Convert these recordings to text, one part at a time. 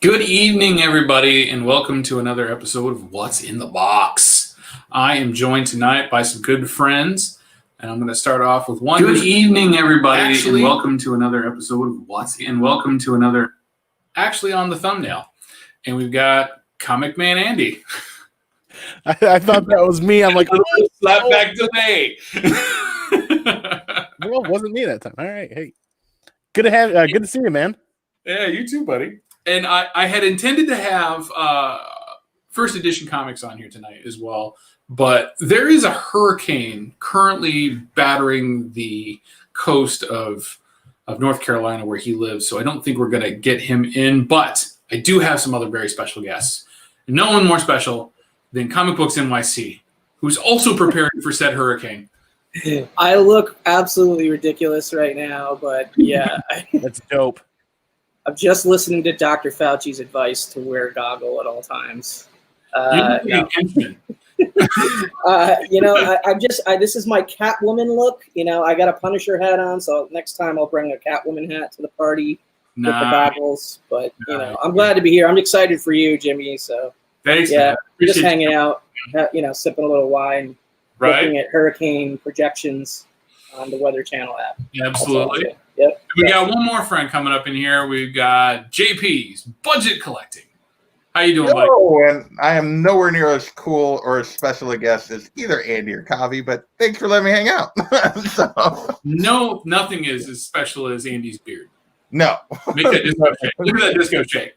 Good evening, everybody, and welcome to another episode of What's in the Box. I am joined tonight by some good friends, and I'm going to start off with one. Good evening, everybody, and welcome to another episode of What's in. Welcome to another, actually on the thumbnail, and we've got Comic Man Andy. I thought that was me. I'm like, slap back delay. Well, it wasn't me that time. All right, hey, good to see you, man. Yeah, you too, buddy. And I had intended to have first edition comics on here tonight as well, but there is a hurricane currently battering the coast of North Carolina where he lives, so I don't think we're going to get him in, but I do have some other very special guests. No one more special than Comic Books NYC, who's also preparing for said hurricane. I look absolutely ridiculous right now, but yeah. That's dope. I'm just listening to Dr. Fauci's advice to wear a goggle at all times. This is my Catwoman look. You know, I got a Punisher hat on, so next time I'll bring a Catwoman hat to the party with the goggles. But, you know, I'm glad to be here. I'm excited for you, Jimmy. So, thanks, yeah, just hanging out, sipping a little wine, looking at hurricane projections on the Weather Channel app. Absolutely. Yep. We got one more friend coming up in here. We've got JP's Budget Collecting. How you doing, buddy? And I am nowhere near as cool or as special a guest as either Andy or Kavi, but thanks for letting me hang out. No, nothing is as special as Andy's beard. No. Make that disco shake. Look at that disco shake.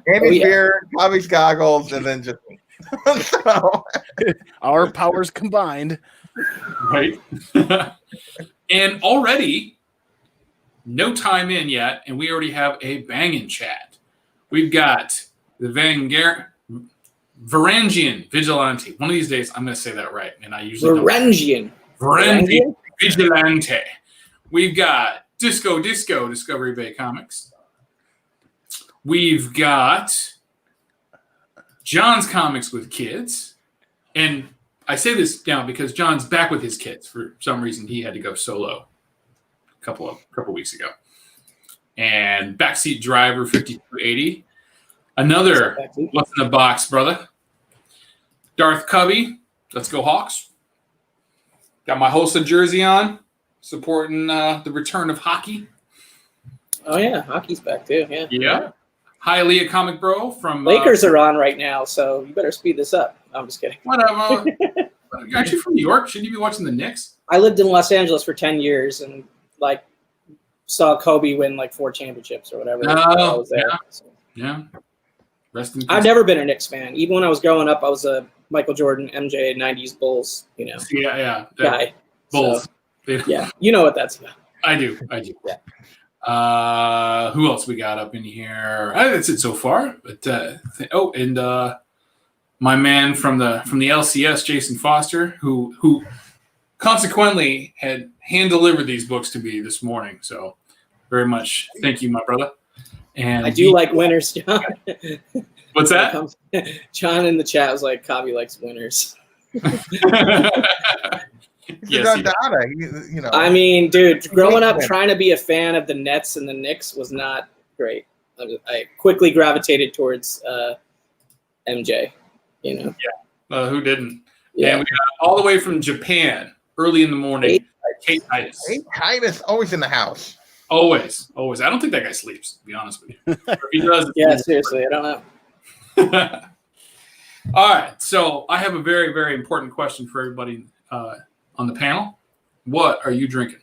Andy's beard, Kavi's goggles, and then just me. Our powers combined. Right. And already, no time in yet, and we already have a banging chat. We've got the Varangian Vigilante. One of these days, I'm going to say that right, and I usually Varangian Vigilante. We've got Disco Discovery Bay Comics. We've got John's Comics with Kids, and I say this now because John's back with his kids. For some reason, he had to go solo a couple weeks ago. And Backseat Driver 5280. Another What's in the Box, brother. Darth Cubby. Let's go Hawks. Got my Hulsa jersey on, supporting the return of hockey. Oh, yeah. Hockey's back, too. Yeah. Yeah. Hi, Leah Comic Bro from... Lakers are on right now, so you better speed this up. No, I'm just kidding. Whatever. Aren't you from New York? Shouldn't you be watching the Knicks? I lived in Los Angeles for 10 years and, saw Kobe win, 4 championships or whatever. I was there. Yeah. So. Yeah. Rest in peace. I've never been a Knicks fan. Even when I was growing up, I was a Michael Jordan, MJ, 90s Bulls, Yeah. guy. Bulls. So, yeah. You know what that's about. I do. Yeah. Who else we got up in here? That's it so far. But my man from the LCS, Jason Foster, who consequently had hand delivered these books to me this morning. So very much thank you, my brother. And I do like winners, John. What's that? John in the chat was like, Kavi likes winners. Yes, I mean, dude, growing up trying to be a fan of the Nets and the Knicks was not great. I quickly gravitated towards MJ, Yeah. Who didn't? Yeah. And we got all the way from Japan, early in the morning, Kate Titus. Kate Titus, always in the house. Always. I don't think that guy sleeps, to be honest with you. If he does, yeah, seriously, I don't know. All right, so I have a very, very important question for everybody on the panel. What are you drinking?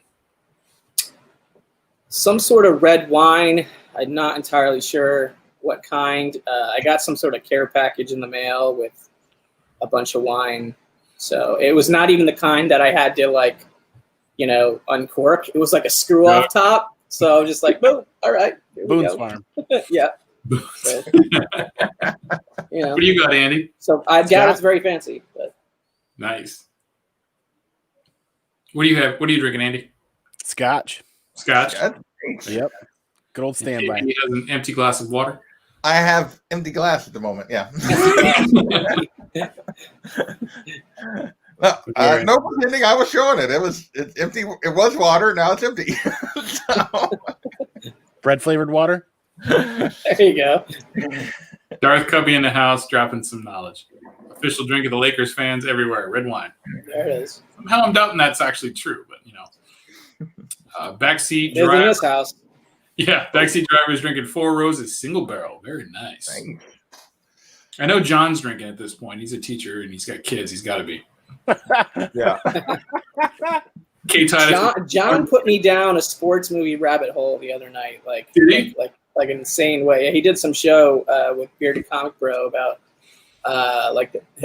Some sort of red wine. I'm not entirely sure what kind. I got some sort of care package in the mail with a bunch of wine. So it was not even the kind that I had to uncork. It was like a screw off top. So I was just like, boom, all right. Boone's Farm. Yeah. So, What do you got, Andy? So I got it's very fancy. But. Nice. What do you have? What are you drinking, Andy? Scotch. Yep. Good old standby. He has an empty glass of water. I have empty glass at the moment. Yeah. No pretending. I was showing it. It's empty. It was water. Now it's empty. Bread flavored water. There you go. Darth Cubby in the house, dropping some knowledge. Official drink of the Lakers fans everywhere. Red wine. There it is. Somehow I'm doubting that's actually true, but backseat It's in driver. this house. Yeah, backseat driver is drinking Four Roses single barrel. Very nice. Nice. I know John's drinking at this point. He's a teacher and he's got kids. He's got to be. Yeah. K Titus. John put me down a sports movie rabbit hole the other night, Did he? like an insane way. He did some show with Bearded Comic Bro about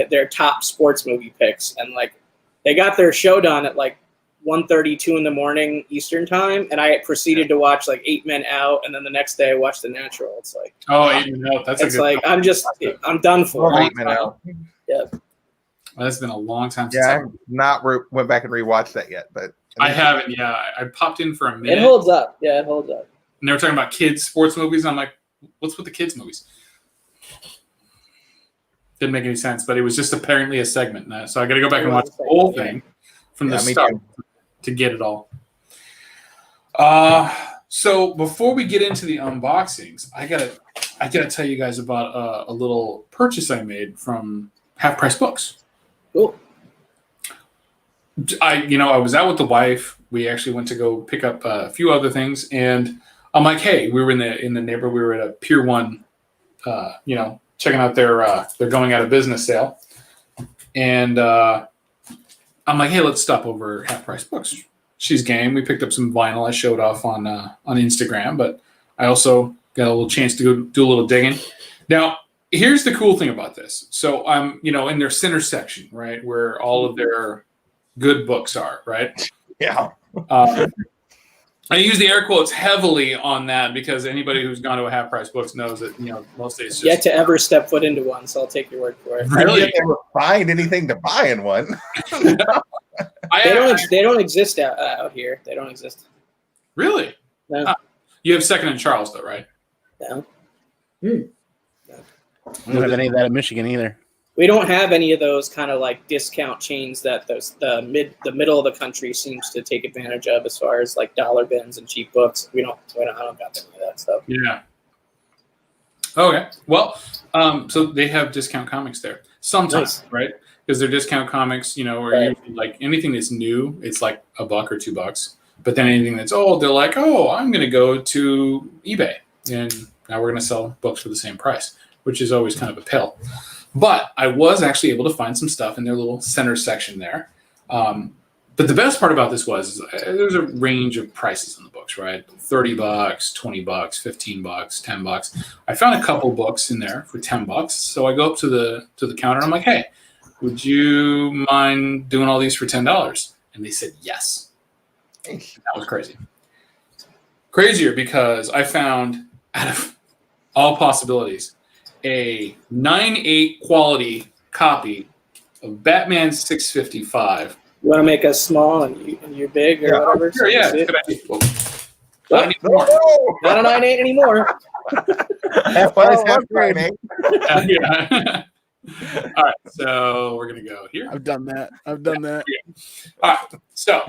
their top sports movie picks, and like they got their show done at like 1:32 in the morning Eastern time, and I proceeded to watch like 8 Men Out, and then the next day I watched The Natural. It's like, Oh, 8 Men Out. That's it's a good like one. I'm done for. Well, 8 Men Out. Well, that's been a long time since Yeah, I have not went back and rewatched that yet, but I haven't. Yeah, I popped in for a minute. It holds up. Yeah, it holds up. And they were talking about kids sports movies. And I'm like, what's with the kids movies? Didn't make any sense, but it was just apparently a segment. So I got to go back and watch the whole thing from the me start too. to get it all. So before we get into the unboxings, I gotta tell you guys about a little purchase I made from Half Price Books. Cool. I was out with the wife. We actually went to go pick up a few other things, and I'm like, hey, we were in the neighborhood. We were at a Pier 1, checking out their going out of business sale, and I'm like, hey, let's stop over Half Price Books. She's game. We picked up some vinyl. I showed off on Instagram, but I also got a little chance to go do a little digging. Now, here's the cool thing about this. So I'm, in their center section, right, where all of their good books are, right? yeah. I use the air quotes heavily on that because anybody who's gone to a Half Price Books knows that, mostly it's just... Yet to ever step foot into one, so I'll take your word for it. Really? I didn't ever find anything to buy in one. They don't exist out here. They don't exist. Really? No. You have Second and Charles, though, right? No. We don't have any of that in Michigan either. We don't have any of those kind of like discount chains that the middle of the country seems to take advantage of, as far as like dollar bins and cheap books. I don't got any of that stuff. Yeah. Okay. Well, so they have discount comics there sometimes, Nice. right? Because they're discount comics, where Right. you like anything that's new, it's like $1 or $2. But then anything that's old, they're like, oh, I'm going to go to eBay, and now we're going to sell books for the same price, which is always kind of a pill. But I was actually able to find some stuff in their little center section there. But the best part about this was there's a range of prices on the books, right? $30, $20, $15, $10. I found a couple books in there for $10. So I go up to the counter and I'm like, hey, would you mind doing all these for $10? And they said yes. That was crazy. Crazier because I found, out of all possibilities, a 9/8 quality copy of Batman 655. You want to make us small and you're big or whatever? Sure, yeah. So Good idea. Well, Well, I need more. not a 9/8 anymore. Half price, half grade. Yeah. All right, so we're gonna go here. I've done that. All right, so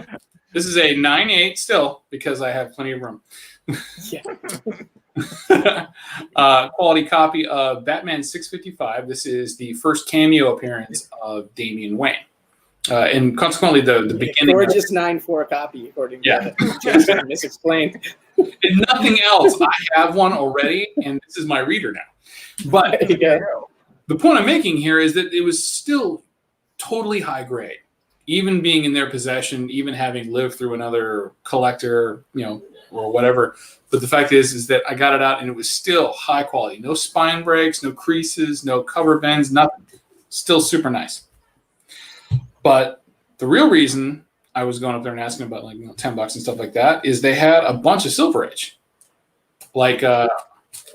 this is a 9/8 still because I have plenty of room. Yeah. Quality copy of Batman 655. This is the first cameo appearance of Damian Wayne, and consequently the beginning. Gorgeous 9/4 copy, according Yeah. to Jason Misexplained. And nothing else. I have one already, and this is my reader now. But There you go. the point I'm making here is that it was still totally high grade, even being in their possession, even having lived through another collector, or whatever. But the fact is that I got it out and it was still high quality. No spine breaks, no creases, no cover bends, nothing. Still super nice. But the real reason I was going up there and asking about $10 and stuff like that is they had a bunch of Silver Age, like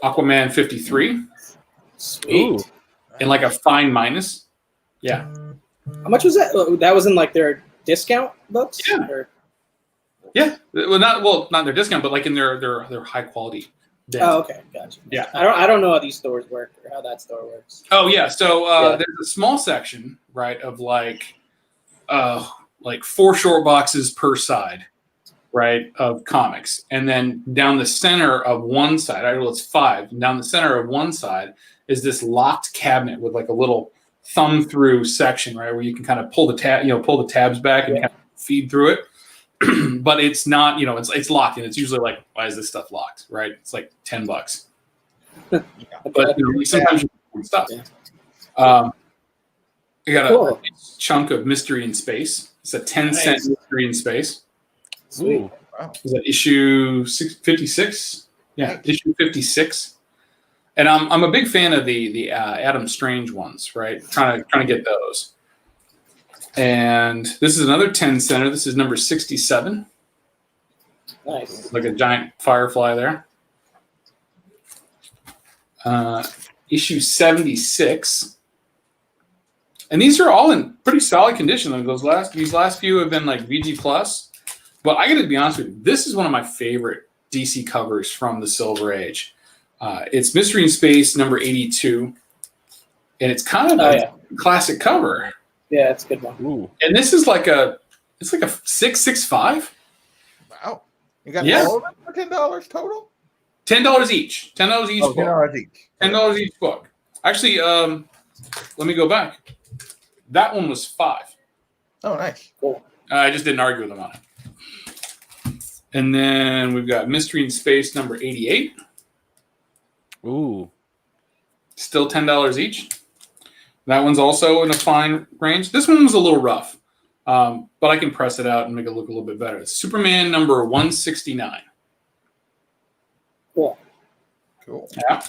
Aquaman 53 Sweet. and like a fine minus. Yeah. How much was that? That was in like their discount books? Yeah. Or? Yeah. Not their discount, but like in their high quality bins. Oh, okay, gotcha. Yeah. I don't know how these stores work or how that store works. Oh yeah. So Yeah. there's a small section, right, of like 4 short boxes per side. right, of comics. And then down the center of one side, well, it's 5. And down the center of one side is this locked cabinet with like a little thumb through section, right, where you can kind of pull the tabs back and kind of feed through it. But it's not, it's locked, and it's usually like, why is this stuff locked, right? It's like $10. But sometimes you can stuff. I got a chunk of Mystery in Space. It's a 10-cent Mystery in Space. Sweet. Ooh. Wow. Is that issue 56? Yeah, issue 56. And I'm a big fan of the Adam Strange ones, right? Trying to get those. And this is another 10-center. This is number 67. Nice. Like a giant firefly there. Issue 76. And these are all in pretty solid condition. Like these last few have been like VG plus. But I got to be honest with you, this is one of my favorite DC covers from the Silver Age. It's Mystery in Space number 82. And it's kind of a classic cover. Yeah, it's a good one. Ooh. And this is like a 665. Wow. You got all of them for $10 total? $10 each. $10 each book. $10 each. $10 each book. Actually, let me go back. That one was $5. Oh, nice. Cool. I just didn't argue with them on it. And then we've got Mystery in Space number 88. Ooh. Still $10 each. That one's also in a fine range. This one was a little rough, but I can press it out and make it look a little bit better. It's Superman number 169. Cool. Yeah.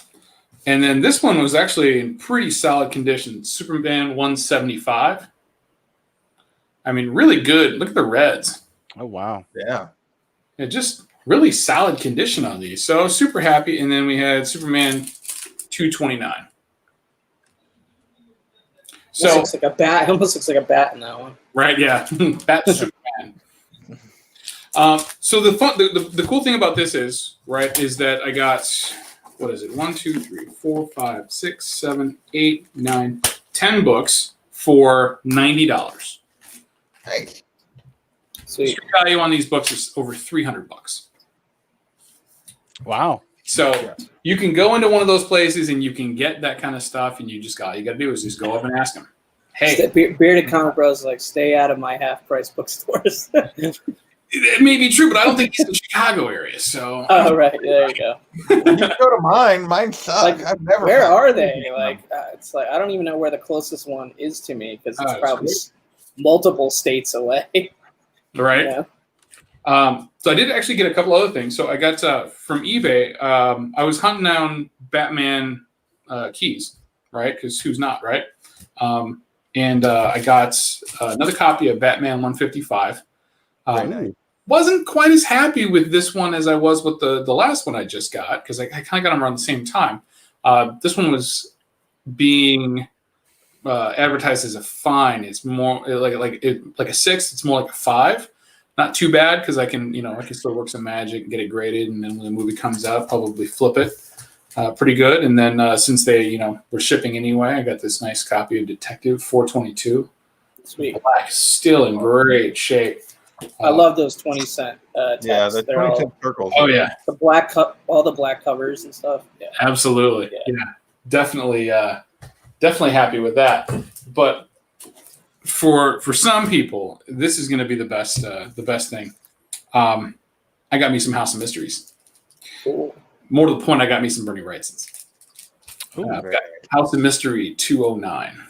And then this one was actually in pretty solid condition. Superman 175. I mean, really good. Look at the reds. Oh, wow. Yeah. Just really solid condition on these. So super happy. And then we had Superman 229. So looks like a bat. It almost looks like a bat in that one. Right, yeah. That's Superman. So the cool thing about this is that I got, what is it? 1, 2, 3, 4, 5, 6, 7, 8, 9, 10 books for $90. Hey. Sweet. Street value on these books is over $300. Wow. So you can go into one of those places and you can get that kind of stuff, and you got to do is just go up and ask them, hey. Bearded Comic Bros like, stay out of my half-price bookstores. It may be true, but I don't think it's in the Chicago area. So. Oh, right. There you go. You can go to mine. Mine suck. Like, I've never. where are they? Like, it's like I don't even know where the closest one is to me because it's probably multiple states away. Right. Yeah. So I did actually get a couple other things. So I got from eBay. I was hunting down Batman keys, right? Because who's not, right? And I got another copy of Batman 155. Wasn't quite as happy with this one as I was with the last one I just got, because I kind of got them around the same time. This one was being advertised as a fine. It's more like a 6. It's more like a 5. Not too bad, because I can still work some magic and get it graded, and then when the movie comes out, probably flip it pretty good. And then since they were shipping anyway, I got this nice copy of Detective 422. Sweet. Black, still in great shape. I love those 20-cent texts. Yeah, the 20-cent circles. Oh yeah, the black all the black covers and stuff. Yeah. absolutely. Yeah, definitely happy with that. But for some people, this is going to be the best thing. I got me some House of Mysteries. Cool. More to the point, I got me some Bernie Wrightsons. I've got House of Mystery 209.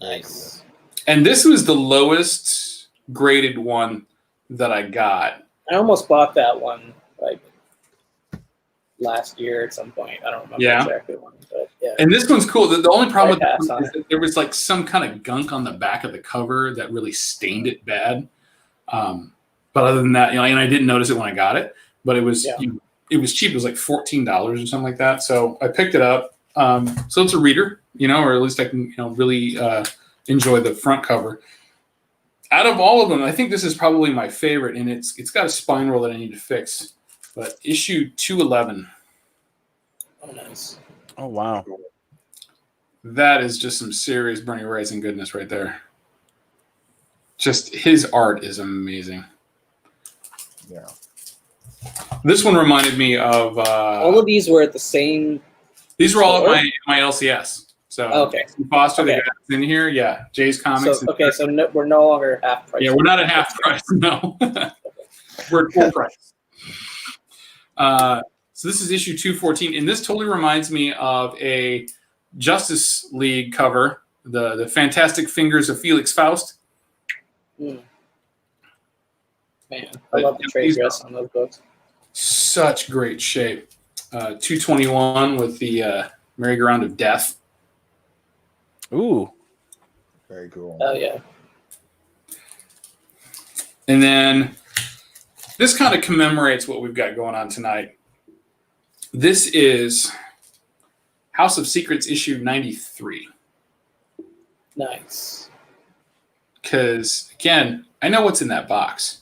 Nice. And this was the lowest graded one that I got. I almost bought that one like last year at some point. I don't remember exactly when, but yeah. And this one's cool. The only problem with this one is that there was like some kind of gunk on the back of the cover that really stained it bad. But other than that, and I didn't notice it when I got it, but it was it was cheap. It was like $14 or something like that. So I picked it up. So it's a reader, or at least I can really enjoy the front cover. Out of all of them, I think this is probably my favorite, and it's got a spine roll that I need to fix. But issue 211. Oh, nice. Oh, wow. That is just some serious Bernie Wrightson goodness right there. Just his art is amazing. Yeah. This one reminded me of All of these were at the same. these were all store? at my LCS. So Okay. Foster, Okay. the guy that's in here, yeah. Jay's Comics. So no, we're no longer half price. Yeah, we're not at half price. No, we're at full price. So this is issue 214, and this totally reminds me of a Justice League cover, the Fantastic Fingers of Felix Faust. Man, I love the trade dress on those books. Such great shape. 221 with the merry-go-round of death. Ooh. Very cool. Oh yeah. And then this kind of commemorates what we've got going on tonight. This is House of Secrets issue 93. Nice. Because, again, I know what's in that box,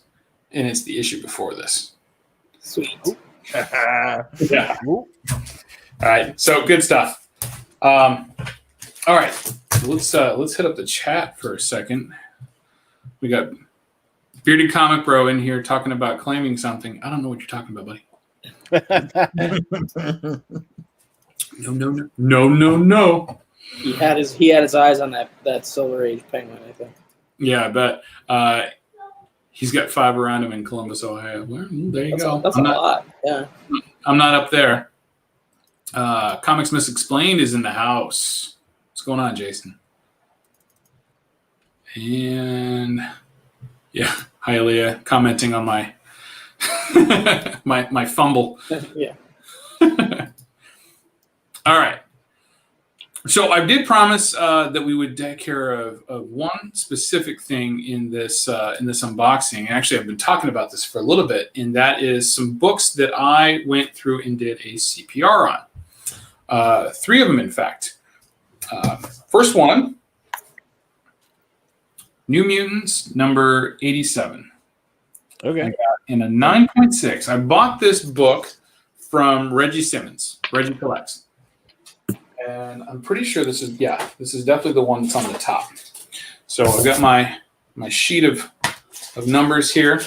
and it's the issue before this. Sweet. Yeah. All right, so good stuff. All right, let's hit up the chat for a second. We got Bearded Comic Bro in here talking about claiming something. I don't know what you're talking about, buddy. No. He had his eyes on that Silver Age penguin, I think. Yeah, I bet. He's got 5 around him in Columbus, Ohio. Well, there you go. That's a lot. Yeah. I'm not up there. Comics Misexplained is in the house. What's going on, Jason? And yeah, hi Leah, commenting on my my fumble. Yeah. All right. So I did promise that we would take care of one specific thing in this unboxing. Actually, I've been talking about this for a little bit, and that is some books that I went through and did a CPR on. 3 of them, in fact. First one, New Mutants, number 87. Okay. In a 9.6. I bought this book from Reggie Simmons. Reggie Collects. And I'm pretty sure this is definitely the one that's on the top. So I've got my sheet of numbers here.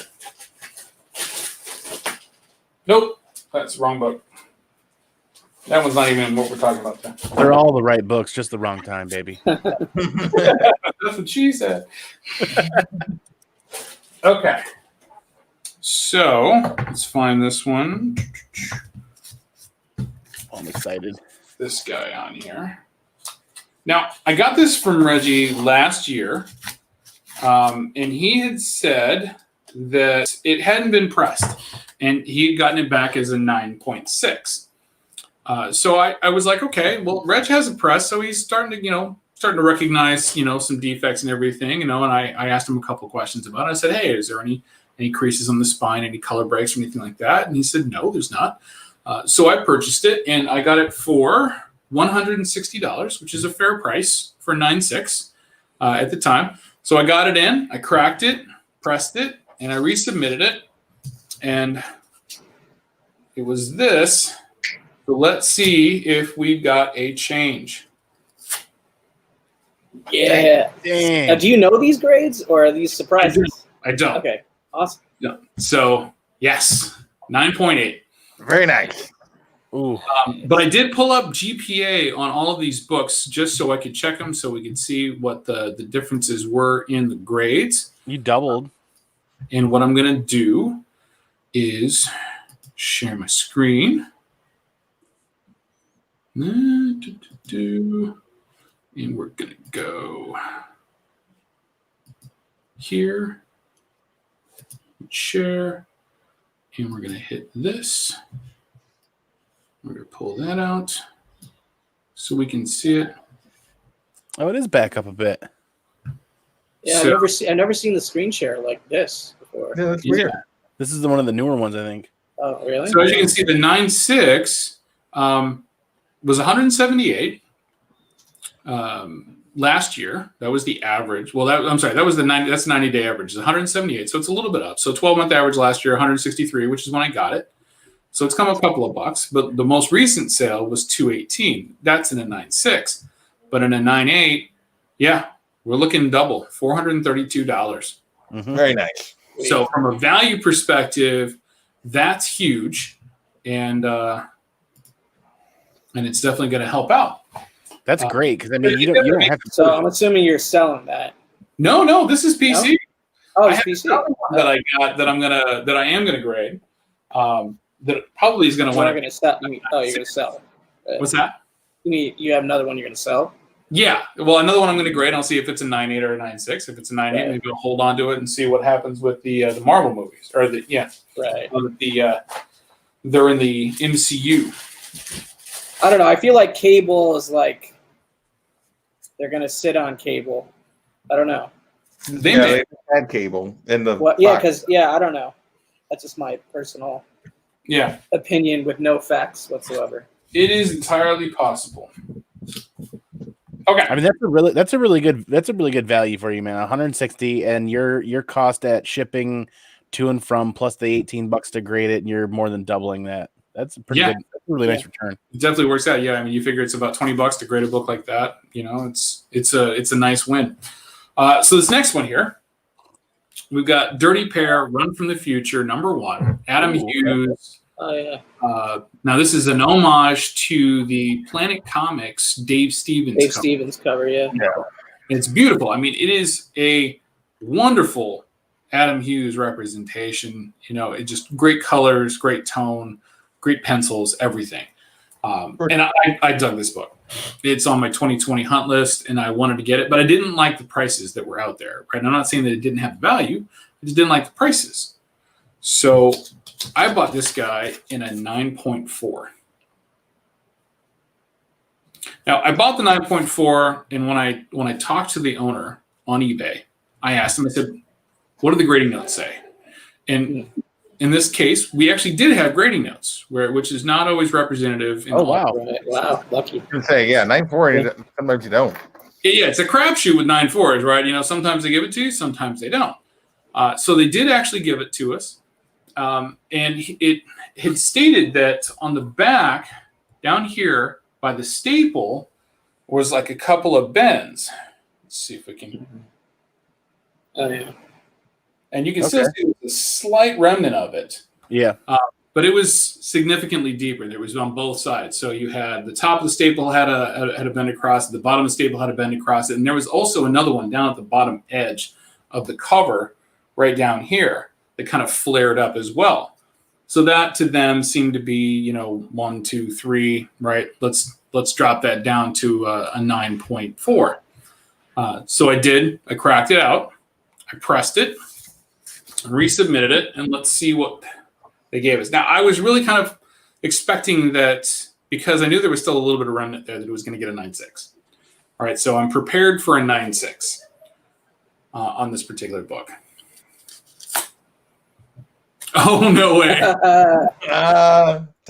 Nope, that's the wrong book. That one's not even what we're talking about there. They're all the right books, just the wrong time, baby. That's what she said. Okay. So let's find this one. I'm excited. This guy on here. Now, I got this from Reggie last year, and he had said that it hadn't been pressed, and he had gotten it back as a 9.6. So I was like, okay, well, Reg hasn't pressed, so he's starting to recognize, some defects and everything, and I asked him a couple questions about it. I said, hey, is there any creases on the spine, any color breaks or anything like that? And he said, no, there's not. So I purchased it, and I got it for $160, which is a fair price for 9.6 at the time. So I got it in, I cracked it, pressed it, and I resubmitted it. And it was this. So let's see if we got a change. Yeah. Dang. Now, do you know these grades, or are these surprises? I don't. Okay. Awesome. No. So, yes, 9.8. Very nice. Ooh. But I did pull up GPA on all of these books just so I could check them so we could see what the differences were in the grades. You doubled. And what I'm going to do is share my screen. And we're going to go here, share, and we're going to hit this. We're going to pull that out so we can see it. Oh, it is back up a bit. Yeah, So- I've never seen the screen share like this before. Yeah, that's weird. This is one of the newer ones, I think. Oh, really? So as you can see, the 9.6 was 178 last year. That was the average. Well, that was the 90. That's 90-day average. It's 178, so it's a little bit up. So 12-month average last year, 163, which is when I got it. So it's come a couple of bucks. But the most recent sale was 218. That's in a 9.6. But in a 9.8, yeah, we're looking double, $432. Mhm. Very nice. So from a value perspective, that's huge, and it's definitely going to help out. That's great because I mean you don't have to. So I'm assuming you're selling that. No, this is PC. No? Oh, I it's have PC. another one that I got that I am gonna grade. That probably is gonna You're want not going to sell. You're going to sell. What's that? You have another one you're going to sell? Yeah. Well, another one I'm gonna grade. I'll see if it's a 9.8 or a 9.6. If it's a 9.8, Right. maybe I'll hold on to it and see what happens with the Marvel movies or Right. They're in the MCU. I don't know. I feel like cable is like they're going to sit on cable. I don't know. They Yeah, may. they had cable in the What? Yeah, box. because I don't know. That's just my personal Yeah, opinion with no facts whatsoever. it is entirely possible. Okay. I mean that's a really good value for you, man. 160 and your cost at shipping to and from plus the $18 to grade it, and you're more than doubling that. That's a pretty Yeah. good. That's a really nice return. It definitely works out. Yeah, I mean, you figure it's about $20 to grade a book like that. You know, it's a nice win. So this next one here, we've got Dirty Pair, Run from the Future, #1, Adam Hughes. Oh yeah, Now this is an homage to the Planet Comics Dave Stevens Dave cover. Stevens cover. Yeah. It's beautiful. I mean, it is a wonderful Adam Hughes representation. You know, it just great colors, great tone, great pencils, everything. And I dug this book. It's on my 2020 hunt list, and I wanted to get it, but I didn't like the prices that were out there. Right? I'm not saying that it didn't have value. I just didn't like the prices. So I bought this guy in a 9.4. Now I bought the 9.4, and when I talked to the owner on eBay, I asked him. I said, "What do the grading notes say?" And in this case, we actually did have grading notes, which is not always representative. In wow! Right. Wow, lucky. I can say, 9.4. Sometimes you don't. Yeah, it's a crapshoot with 9.4s, right? You know, sometimes they give it to you, sometimes they don't. So they did actually give it to us, and it had stated that on the back down here by the staple was like a couple of bends. Let's see if we can. Oh yeah. And you can still see a slight remnant of it. Yeah. But it was significantly deeper. There was on both sides. So you had the top of the staple had a bend across it. The bottom of the staple had a bend across it. And there was also another one down at the bottom edge of the cover right down here that kind of flared up as well. So that to them seemed to be, 1, 2, 3, right? Let's drop that down to a 9.4. So I did. I cracked it out. I pressed it, resubmitted it, and let's see what they gave us. Now, I was really kind of expecting that because I knew there was still a little bit of remnant there that it was going to get a 9.6. All right, so I'm prepared for a 9.6 on this particular book. Oh, no way.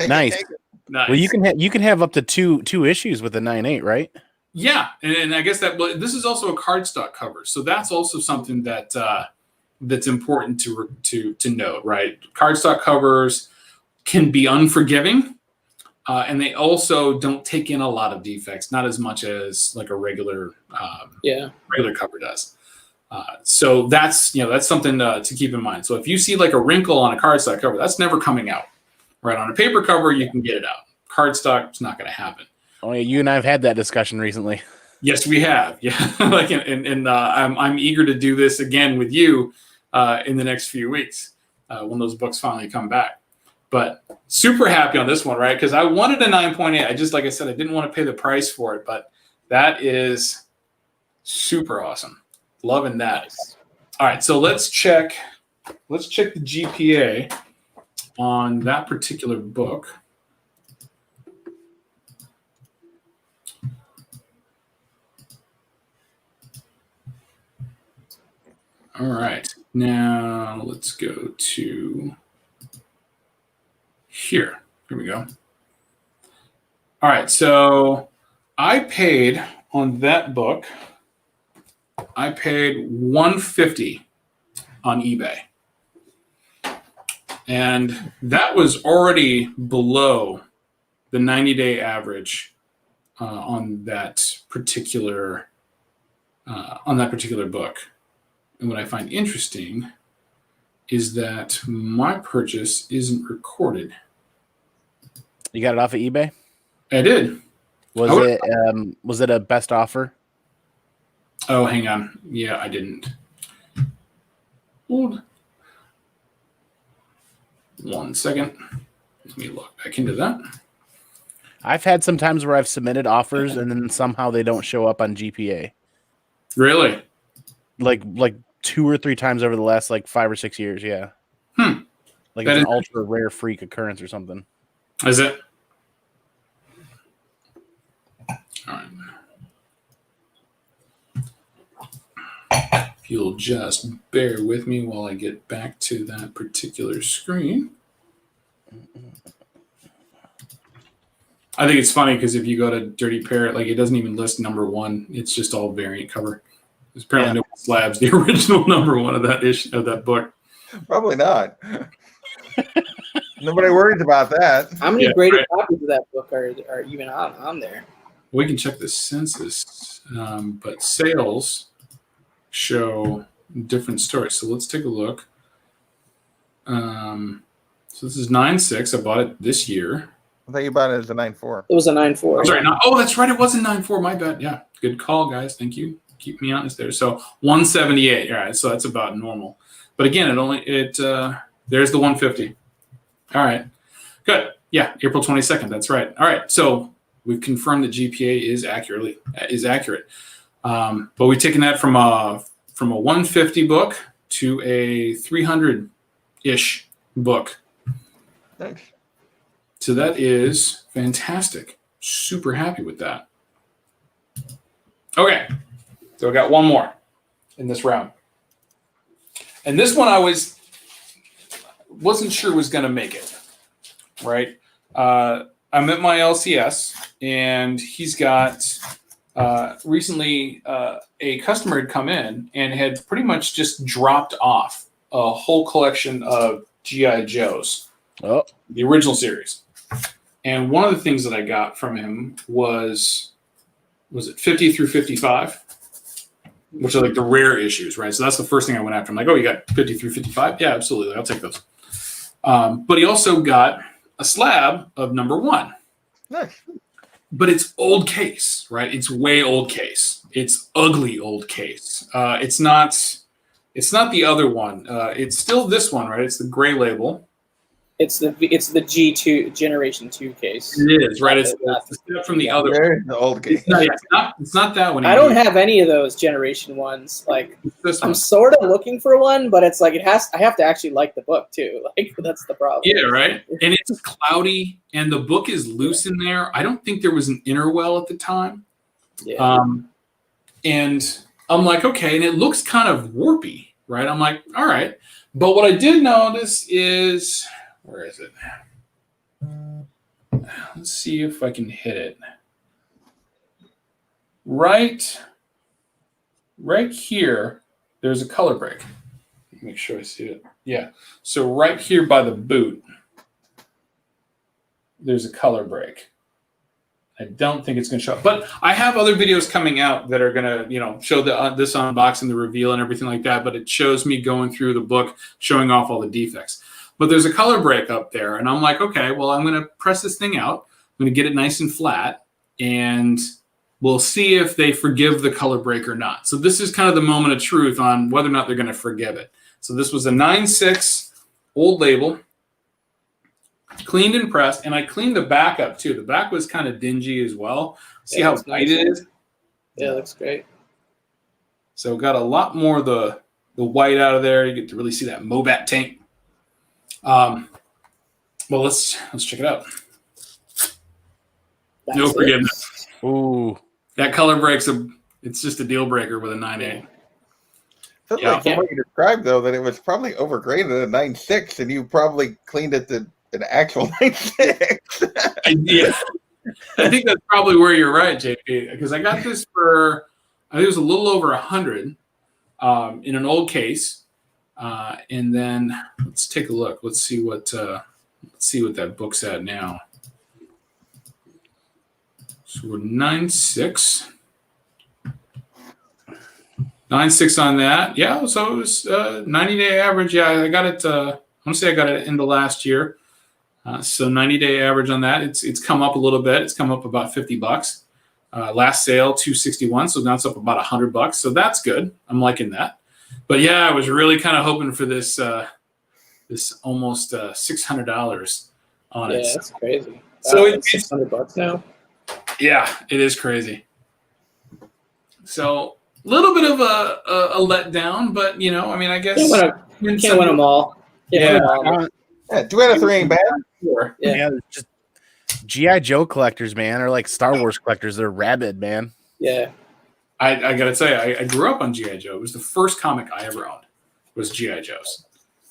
Nice. Take it. Nice. Well, you can have up to two issues with a 9.8, right? Yeah, and I guess this is also a cardstock cover, so that's also something that that's important to note, right? Cardstock covers can be unforgiving, and they also don't take in a lot of defects, not as much as like a regular cover does. So that's something to keep in mind. So if you see like a wrinkle on a cardstock cover, that's never coming out. Right, on a paper cover, you can get it out. Cardstock, it's not going to happen. Oh yeah, you and I have had that discussion recently. Yes, we have. Yeah, I'm eager to do this again with you in the next few weeks when those books finally come back. But super happy on this one, right? Because I wanted a 9.8. Like I said, I didn't want to pay the price for it, but that is super awesome. Loving that. All right, so let's check the GPA on that particular book. All right, now let's go to here. Here we go. All right, so I paid on that book, I paid $150 on eBay. And that was already below the 90-day average on that particular book. And what I find interesting is that my purchase isn't recorded. You got it off of eBay? I did. Was it a best offer? Oh, hang on. Yeah, I didn't. Hold 1 second. Let me log back into that. I've had some times where I've submitted offers and then somehow they don't show up on GPA. Really? Like 2 or 3 times over the last like 5 or 6 years. Yeah. Like That it's an is- ultra rare freak occurrence or something. Is it? All right. If you'll just bear with me while I get back to that particular screen. I think it's funny because if you go to Dirty Parrot, like it doesn't even list number 1. It's just all variant cover. There's apparently no slabs the original number 1 of that issue of that book. Probably not. Nobody worries about that. How many graded copies of that book are even on there? We can check the census, but sales show different stories. So let's take a look. So this is 9.6. I bought it this year. I thought you bought it as a 9.4. It was a 9.4. I'm sorry. That's right. It was a 9.4. My bad. Yeah. Good call, guys. Thank you. Keep me honest there. So 178. All right. So that's about normal. But again, there's the 150. All right. Good. Yeah. April 22nd. That's right. All right. So we've confirmed that GPA is accurate. But we've taken that from a 150 book to a 300-ish book. Nice. So that is fantastic. Super happy with that. Okay. So I got one more in this round. And this one I wasn't sure was going to make it, right? I'm at my LCS, and he's got recently a customer had come in and had pretty much just dropped off a whole collection of G.I. Joes, the original series. And one of the things that I got from him was it 50 through 55? Which are like the rare issues, right? So that's the first thing I went after. I'm like, oh, you got 50 through 55? Yeah, absolutely. I'll take those. But he also got a slab of number 1. Nice. But it's old case, right? It's way old case. It's ugly old case. It's not the other one. It's still this one, right? It's the gray label. It's the G2 Generation 2 case. It is, right? It's the step from the other. There's the old game. It's not that one. I don't have any of those Generation 1s. Like, I'm sort of looking for one, but it's like I have to actually like the book too. Like, that's the problem. Yeah, right. And it's cloudy, and the book is loose in there. I don't think there was an interwell at the time. Yeah. And I'm like, okay, and it looks kind of warpy, right? I'm like, all right. But what I did notice is, where is it? Let's see if I can hit it. Right here, there's a color break. Make sure I see it. Yeah. So right here by the boot, there's a color break. I don't think it's going to show up. But I have other videos coming out that are going to, show this unboxing, the reveal, and everything like that. But it shows me going through the book, showing off all the defects. But there's a color break up there. And I'm like, okay, well, I'm going to press this thing out. I'm going to get it nice and flat. And we'll see if they forgive the color break or not. So this is kind of the moment of truth on whether or not they're going to forgive it. So this was a 9.6 old label. Cleaned and pressed, and I cleaned the back up too. The back was kind of dingy as well. See how white it is? Yeah, it looks great. So got a lot more of the white out of there. You get to really see that Mobat tank. Well, let's check it out. No forgiveness. Ooh, that color breaks it's just a deal breaker with a 9.8. Feels like from what you described though that it was probably overgraded at a 9.6, and you probably cleaned it to an actual 9.6. Yeah, I think that's probably where you're right, JP. Because I got this for, I think it was a little over 100 in an old case, and then let's take a look. Let's see what that book's at now. So we're 9.6. 9.6 on that. Yeah, so it was 90-day average. Yeah, I got it. I want to say I got it in the last year. So 90-day average on that. It's come up a little bit. It's come up about $50. Last sale $261, so now it's up about $100. So that's good. I'm liking that. But yeah, I was really kind of hoping for this this almost $600 on it. Yeah, that's crazy. So it's $600 now. Yeah, it is crazy. So a little bit of a letdown, but you know, I mean, I guess you can't win them all. Yeah, 2 out of 3 ain't bad. Yeah, just GI Joe collectors, man, or like Star Wars collectors. They're rabid, man. Yeah. I gotta say, I grew up on GI Joe. It was the first comic I ever owned. Was GI Joes,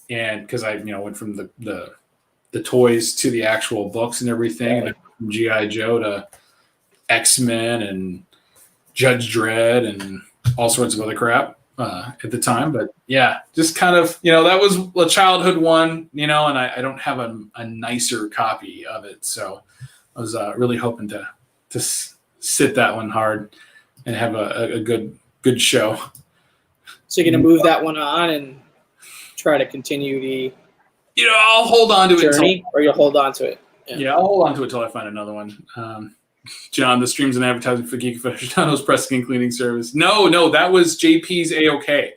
and because I went from the toys to the actual books and everything, and from GI Joe to X-Men and Judge Dredd and all sorts of other crap at the time. But yeah, just kind of, that was a childhood one, and I don't have a nicer copy of it. So I was really hoping to sit that one hard and have a good show. So you're going to move that one on and try to continue the I'll hold on to journey, or you'll hold on to it? Yeah, I'll hold on to it until I find another one. John, the streams and advertising for Geek Aficionados pressing and cleaning service. No, that was JP's A-OK.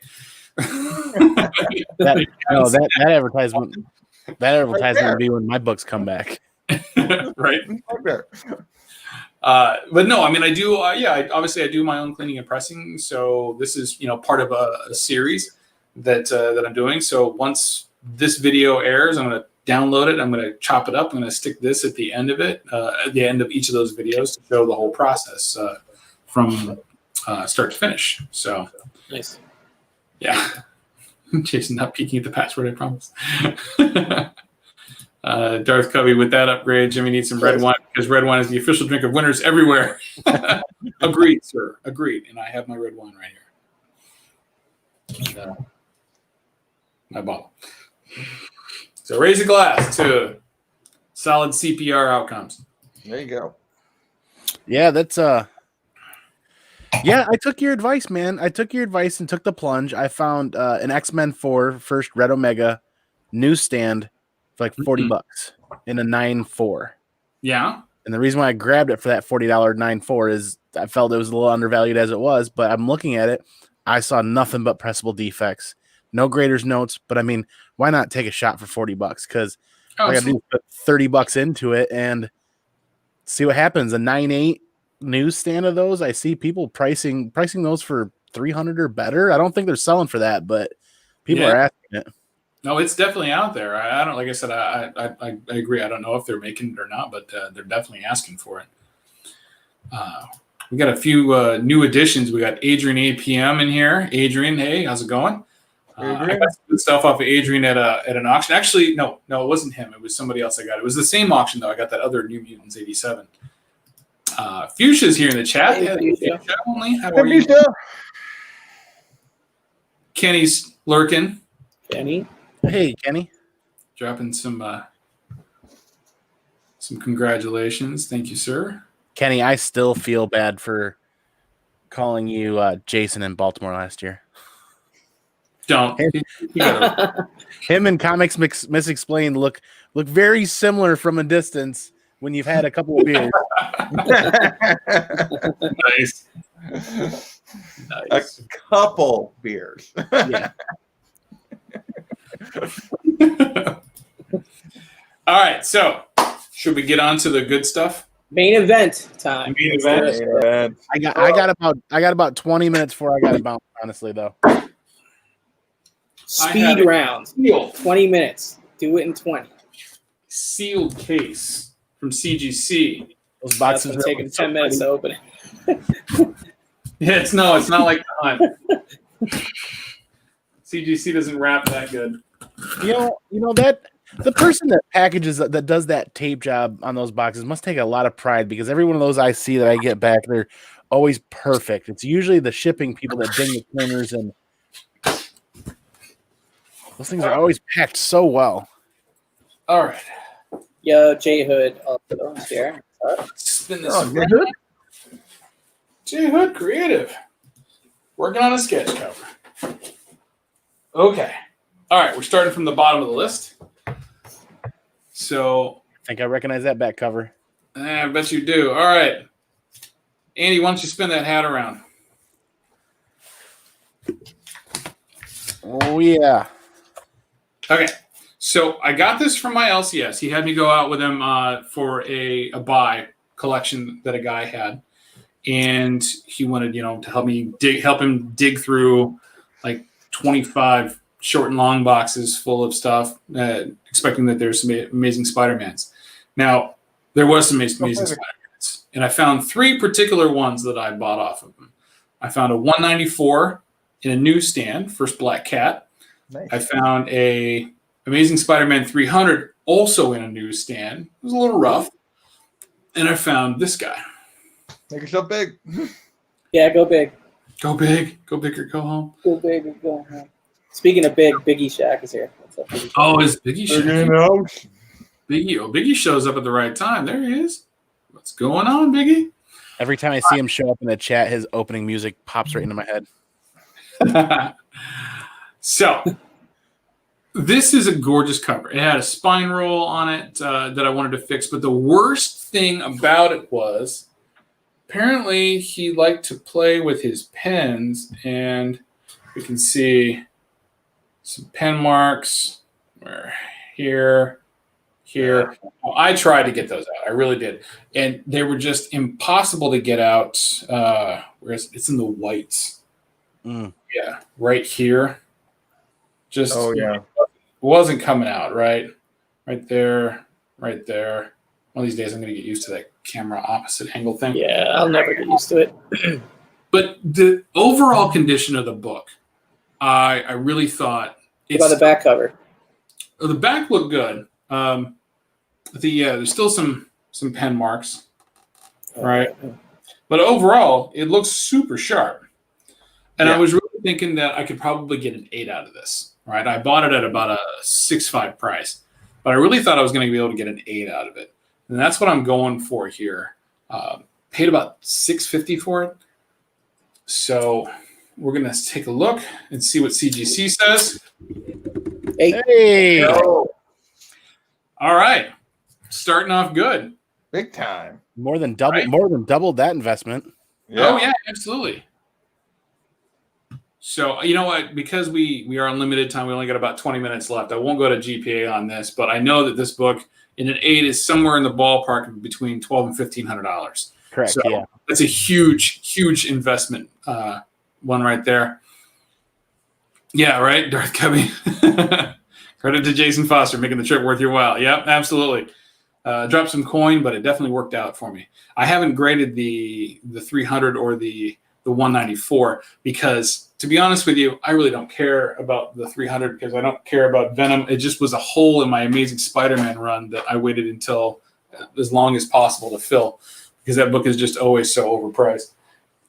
that advertisement will be when my books come back. Right. But no, I mean, I do. Obviously, I do my own cleaning and pressing. So this is, part of a series that I'm doing. So once this video airs, I'm going to download it. I'm going to chop it up. I'm going to stick this at the end of it, at the end of each of those videos to show the whole process from start to finish. So nice. Yeah. Jason not peeking at the password, I promise. Darth Covey, with that upgrade, Jimmy needs some red wine because red wine is the official drink of winners everywhere. Agreed, sir. Agreed. And I have my red wine right here. My bottle. So raise a glass to solid CPR outcomes. There you go. Yeah, that's yeah, I took your advice, man. I took your advice and took the plunge. I found an X-Men 4 first Red Omega newsstand for like $40 in a 9.4. Yeah. And the reason why I grabbed it for that $40 9.4 is I felt it was a little undervalued as it was, but I'm looking at it. I saw nothing but pressable defects. No graders notes, but I mean, why not take a shot for $40? Because I got to put $30 into it and see what happens. A 9.8 newsstand of those, I see people pricing those for $300 or better. I don't think they're selling for that, but people are asking it. No, it's definitely out there. I don't, like I said, I agree. I don't know if they're making it or not, but they're definitely asking for it. We got a few new additions. We got Adrian APM in here. Adrian, hey, how's it going? I got some good stuff off of Adrian at an auction. Actually, no, it wasn't him. It was somebody else I got. It was the same auction, though. I got that other New Mutants 87. Fuchsia's here in the chat. Hey, Fuchsia. How are you? Kenny's lurking. Kenny. Hey, Kenny. Dropping some congratulations. Thank you, sir. Kenny, I still feel bad for calling you Jason in Baltimore last year. Don't. Him and Comics Misexplained look very similar from a distance when you've had a couple of beers. Nice. A couple beers. Yeah. All right, so should we get on to the good stuff? Main event time. Main event. I got about 20 minutes before I got to bounce, honestly, though. Speed round. 20 minutes. Do it in 20. Sealed case from CGC. Those boxes are taking 10 minutes to open it. Yeah, it's not like the hunt. CGC doesn't wrap that good. You know that the person that packages that does that tape job on those boxes must take a lot of pride, because every one of those I see that I get back, they're always perfect. It's usually the shipping people that ding the corners, and those things are always packed so well. All right. Yo, J Hood also here. Spin this. J Hood creative. Working on a sketch cover. Okay. All right, we're starting from the bottom of the list. So I think I recognize that back cover. I bet you do. All right. Andy, why don't you spin that hat around? Oh, yeah. Okay. So I got this from my LCS. He had me go out with him for a buy collection that a guy had. And he wanted, to help him dig through like 25 short and long boxes full of stuff, expecting that there's some amazing Spider-Mans. Now, there was some amazing Spider-Mans, and I found 3 particular ones that I bought off of him. I found a 194 in a newsstand, first Black Cat. Nice. I found a Amazing Spider-Man 300 also in a newsstand. It was a little rough. And I found this guy. Make yourself big. Yeah, go big. Go big. Go big or go home. Go big or go home. Speaking of big, Biggie Shack is here. What's up, Biggie Shack? Oh, is Biggie Big in Shack? the house. Biggie shows up at the right time. There he is. What's going on, Biggie? Every time I see him show up in the chat, his opening music pops right into my head. So, this is a gorgeous cover. It had a spine roll on it that I wanted to fix, but the worst thing about it was apparently he liked to play with his pens, and you can see some pen marks here. Well, I tried to get those out. I really did. And they were just impossible to get out. Whereas it's in the whites. Mm. Yeah, right here. Just It wasn't coming out, right? Right there, right there. One of these days I'm going to get used to that camera opposite angle thing. Yeah, I'll never get used to it. But the overall condition of the book, I really thought What about the back cover? The back looked good. There's still some pen marks, right? But overall, it looks super sharp. And I was really thinking that I could probably get an 8 out of this, right? I bought it at about a 6.5 price, but I really thought I was going to be able to get an 8 out of it. And that's what I'm going for here. Paid about $6.50 for it. So we're going to take a look and see what CGC says. Hey! All right. Starting off good. Big time. More than doubled that investment. Yeah. Oh, yeah, absolutely. So, you know what? Because we are on limited time, we only got about 20 minutes left. I won't go to GPA on this, but I know that this book in an 8 is somewhere in the ballpark of between $1,200 and $1,500. Correct, So yeah. that's a huge investment one right there. Yeah, right, Darth Cubby. Credit to Jason Foster making the trip worth your while. Yep, absolutely. Dropped some coin, but it definitely worked out for me. I haven't graded the 300 or the 194 because, to be honest with you, I really don't care about the 300 because I don't care about Venom. It just was a hole in my Amazing Spider-Man run that I waited until as long as possible to fill because that book is just always so overpriced.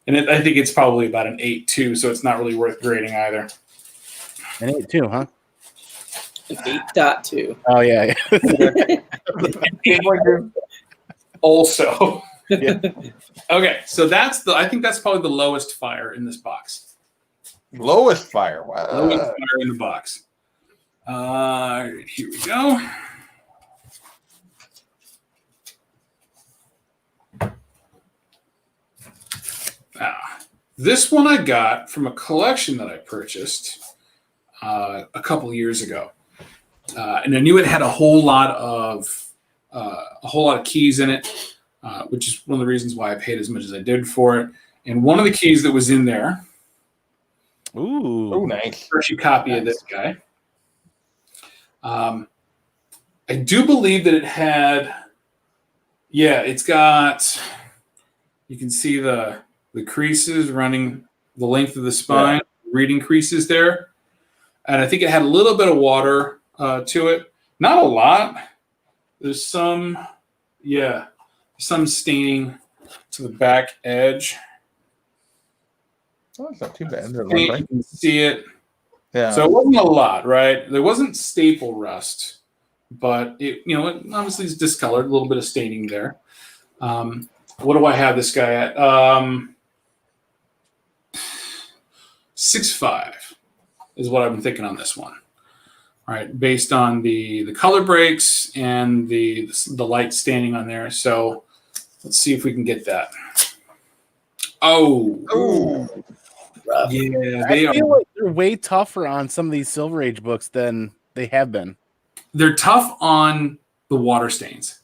And I think it's probably about an 8 too, so it's not really worth grading either. An 8 too, huh? An 8.2. Oh, yeah. Also. Yeah. Okay, so I think that's probably the lowest fire in this box. Lowest fire. Wow. Lowest fire in the box. Here we go. This one I got from a collection that I purchased a couple years ago, and I knew it had a whole lot of keys in it, which is one of the reasons why I paid as much as I did for it. And one of the keys that was in there, Ooh, nice. first copy of this guy. I do believe that it had, it's got. You can see the creases running the length of the spine, reading creases there. And I think it had a little bit of water to it. Not a lot. There's some staining to the back edge. Oh, it's not too bad. You can see it. Yeah. So it wasn't a lot, right? There wasn't staple rust, but it obviously is discolored, a little bit of staining there. What do I have this guy at? 6.5 is what I've been thinking on this one. All right, based on the color breaks and the light standing on there. So let's see if we can get that. Oh, yeah, I feel like they're way tougher on some of these Silver Age books than they have been. They're tough on the water stains.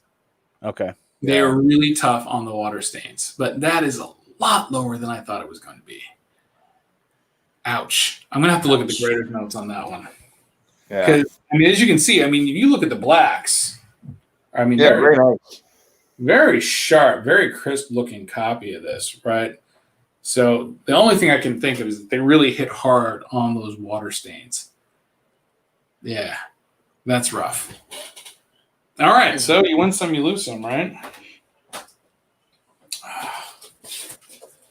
Okay. They are really tough on the water stains, but that is a lot lower than I thought it was going to be. Ouch. I'm going to have to look at the grader's notes on that one. Yeah. Because, I mean, as you can see, I mean, if you look at the blacks, I mean, Yeah, they're very nice. very sharp, very crisp looking copy of this, right? So the only thing I can think of is that they really hit hard on those water stains. Yeah, that's rough. All right, so you win some, you lose some, right?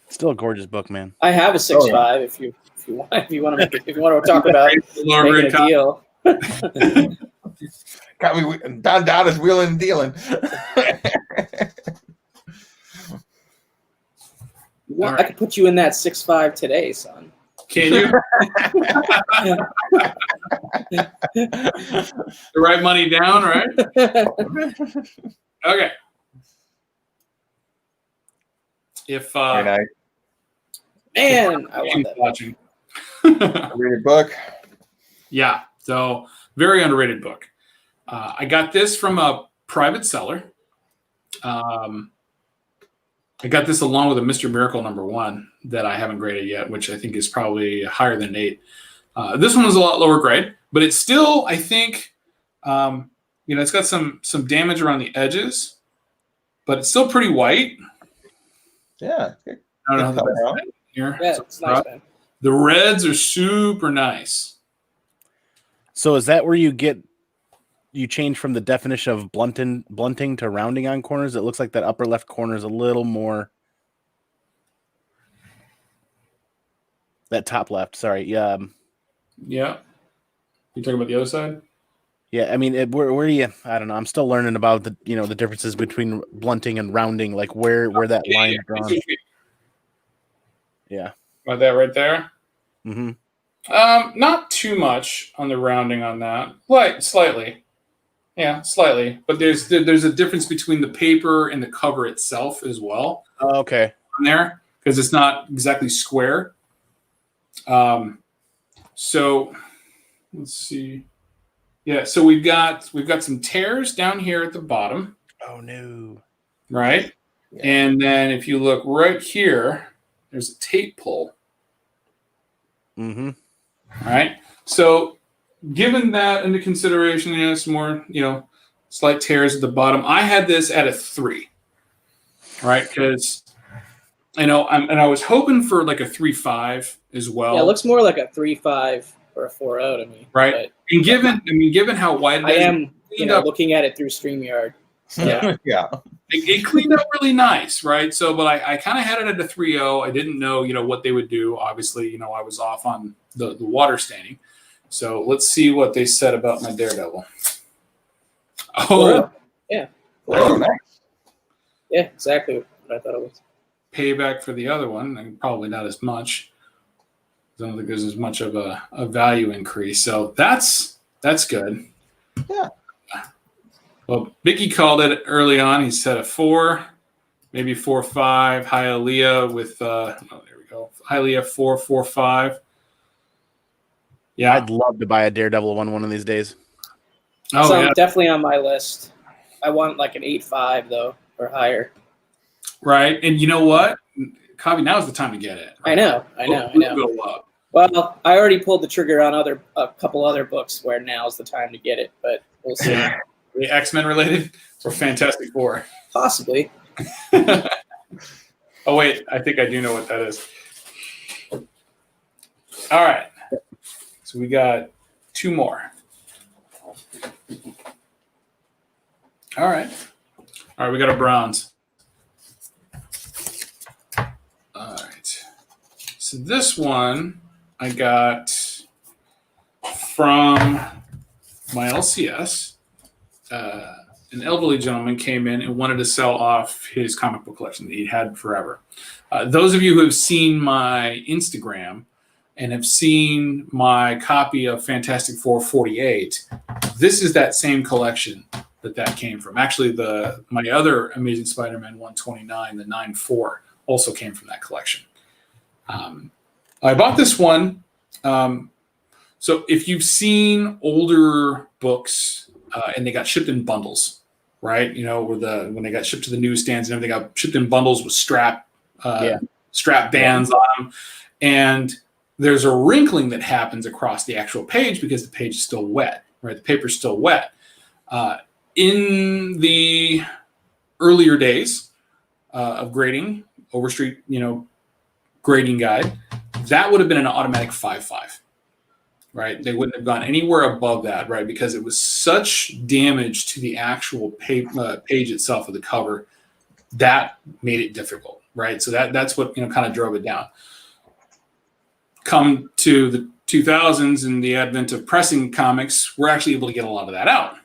Still a gorgeous book, man. I have a 6.5 if you want to talk about making a deal. Got me. Don is wheeling and dealing. I could put you in that 6.5 today, son. Can you? The right money down, right? Okay. If Very nice. Man, I want that. Watching. Read a book. Yeah, so very underrated book. I got this from a private seller. I got this along with a Mr. Miracle #1 that I haven't graded yet, which I think is probably higher than 8. This one was a lot lower grade, but it's still, I think, it's got some damage around the edges, but it's still pretty white. Yeah. I don't know how the best here. Yeah, it's nice, man. The reds are super nice. So is that where you change from the definition of blunting to rounding on corners? It looks like that upper left corner is a little more. That top left, sorry. Yeah. Yeah. You talking about the other side? Yeah, I mean, where do you? I don't know. I'm still learning about the differences between blunting and rounding, like where that line is drawn. Yeah. About that right there. Mm-hmm. Not too much on the rounding on that. Slightly. Yeah, slightly. But there's a difference between the paper and the cover itself as well. Oh, okay. On there, because it's not exactly square. So let's see. Yeah, so we've got some tears down here at the bottom. Oh no. Right? Yeah. And then if you look right here, there's a tape pull. Mm-hmm. All right. So given that into consideration, some more, slight tears at the bottom. I had this at a 3. Right? Because and I was hoping for like a 3.5 as well. Yeah, it looks more like a 3.5 or a 4.0 to me. Right. But, and given how wide it is, I am looking at it through StreamYard. Yeah. Yeah. It cleaned up really nice, right? So, but I kind of had it at a 3.0. I didn't know, what they would do. Obviously, I was off on the water staining. So let's see what they said about my Daredevil. Oh, yeah. Oh, nice. Yeah, exactly what I thought it was. Payback for the other one, and probably not as much. I don't think there's as much of a value increase. So that's good. Yeah. Well, Vicky called it early on. He said a 4, maybe 4.5. Hialeah with there we go. Hialeah 4.5. Yeah, I'd love to buy a Daredevil one of these days. Oh, so yeah. Definitely on my list. I want like an 8.5 though, or higher. Right, and you know what, Kavi, now's the time to get it. Right? I know. It'll go up. Well, I already pulled the trigger on a couple other books where now's the time to get it, but we'll see. The X-Men related or Fantastic Four? Possibly. Oh wait, I think I do know what that is. All right, so we got 2 more. All right, we got a bronze. All right, so this one I got from my LCS. An elderly gentleman came in and wanted to sell off his comic book collection that he'd had forever. Those of you who have seen my Instagram and have seen my copy of Fantastic Four 48, this is that same collection that came from. Actually, my other Amazing Spider-Man 129, the 9-4, also came from that collection. I bought this one. So if you've seen older books and they got shipped in bundles, right? You know, when they got shipped to the newsstands and everything got shipped in bundles with strap bands on them. And there's a wrinkling that happens across the actual page because the page is still wet, right? The paper's still wet. In the earlier days of grading, Overstreet, grading guide, that would have been an automatic 5.5, right? They wouldn't have gone anywhere above that, right? Because it was such damage to the actual page itself of the cover that made it difficult, right? So that's what kind of drove it down. Come to the 2000s and the advent of pressing comics, we're actually able to get a lot of that out.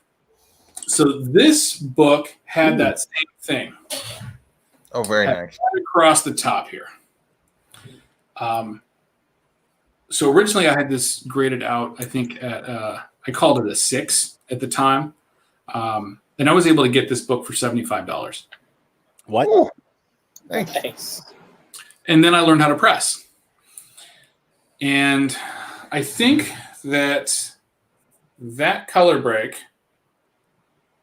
So this book had that same thing. Oh, very nice. Right across the top here. So originally I had this graded out, I think at, I called it a 6 at the time. And I was able to get this book for $75. What? Ooh, nice. And then I learned how to press. And I think that color break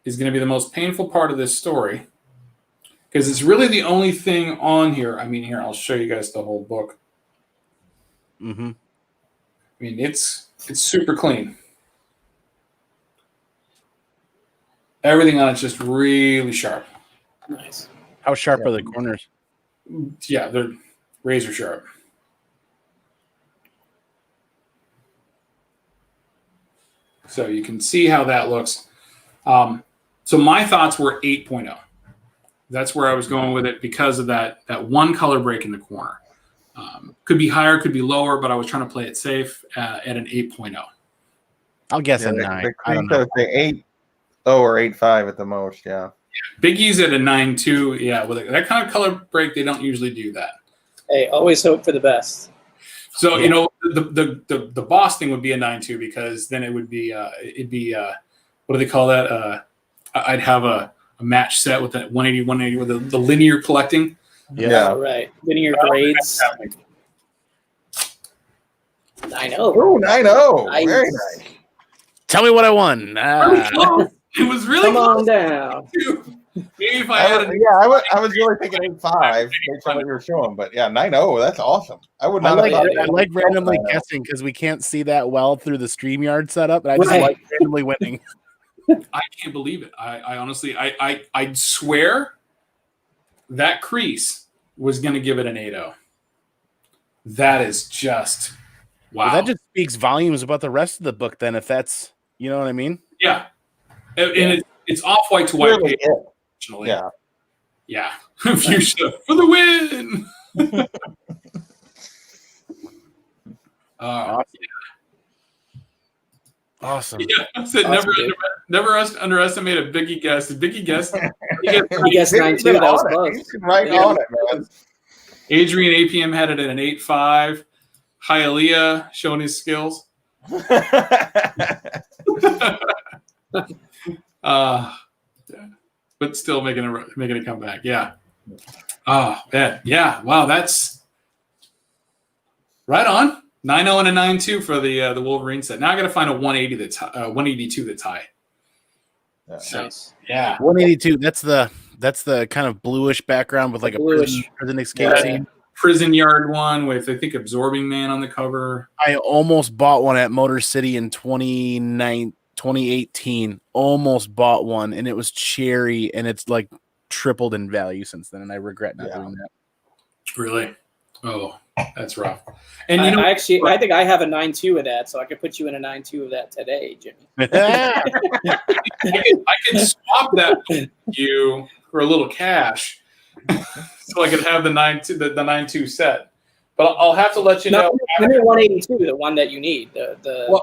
is going to be the most painful part of this story because it's really the only thing on here. I mean, here, I'll show you guys the whole book. Mm-hmm. I mean, it's super clean. Everything on it's just really sharp. Nice. How sharp are the corners? Yeah, they're razor sharp. So you can see how that looks. So my thoughts were 8.0. That's where I was going with it because of that one color break in the corner. Could be higher, could be lower, but I was trying to play it safe at an 8.0. I'll guess a 9. I don't know. 8.0 or 8.5 at the most, yeah. Big E's at a 9.2. Yeah, with that kind of color break, they don't usually do that. Hey, always hope for the best. So the boss thing would be a 9.2 because then it would be what do they call that? I'd have a match set with that 180 with the linear collecting. Yeah. Right. Linear grades. 9.0. Oh, 9.0. Nice. Very nice. Tell me what I won. It was really Come close. on down. Maybe if I had I was really thinking 8.5 based on what you were showing, but yeah, 9.0. That's awesome. I would not have thought I like randomly guessing because we can't see that well through the StreamYard setup, and I just like randomly winning. I can't believe it. I honestly, I'd swear that crease was going to give it an 8.0. That is just wow. Well, that just speaks volumes about the rest of the book. Then, if that's you know what I mean. Yeah, and it's off-white to white paper. Yeah. Fuchsia for the win. Awesome. Yeah, I said never underestimate a Biggie guess. Did Biggie guess? He guessed 9.2. That was close. Right on it, man. Adrian APM had it at an 8.5. Hialeah showing his skills. But still making a comeback. Yeah. Oh, yeah. Wow, that's right on. 9.0 and a 9.2 for the Wolverine set. Now I got to find a 180 that's 182 that's high. So, Nice. Yeah. 182. That's the kind of bluish background with like a prison escape scene. Prison Yard one with I think Absorbing Man on the cover. I almost bought one at Motor City in 2018. Almost bought one, and it was cherry, and it's like tripled in value since then, and I regret not doing that. Really? Oh, that's rough. And I think I have a 9.2 of that, so I could put you in a 9.2 of that today, Jimmy. I can swap that with you for a little cash, so I could have the 9.2 set. But I'll have to let you know. Give me 182, the one that you need, the